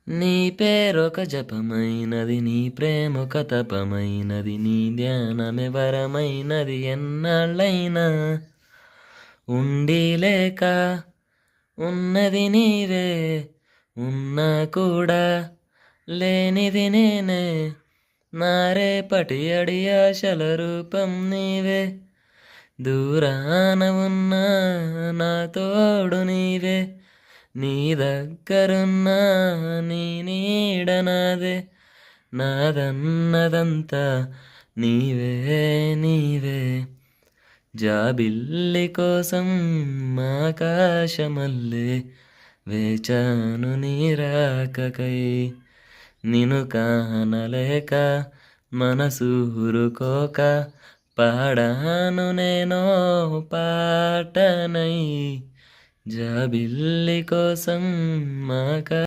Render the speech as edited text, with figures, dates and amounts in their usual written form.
నీ పేరొక జపమైనది, నీ ప్రేమొక తపమైనది, నీ ధ్యానమే వరమైనది. ఎన్నాళ్ళైనా ఉండి లేక ఉన్నది నీవే, ఉన్నా కూడా లేనిది నేనే. నా రేపటి అడి ఆశల రూపం నీవే, దూరాన ఉన్నా నా తోడు నీవే. నీ దగ్గరున్నా నీ నీడ నాదే, నాదన్నదంతా నీవే నీవే. జాబిల్లి కోసం ఆకాశమల్లే వేచాను నీ రాకకై. నిన్ను కానలేక మనసు ఊరుకోక పాడాను నేనో పాటనై. జాబిల్లి కోసం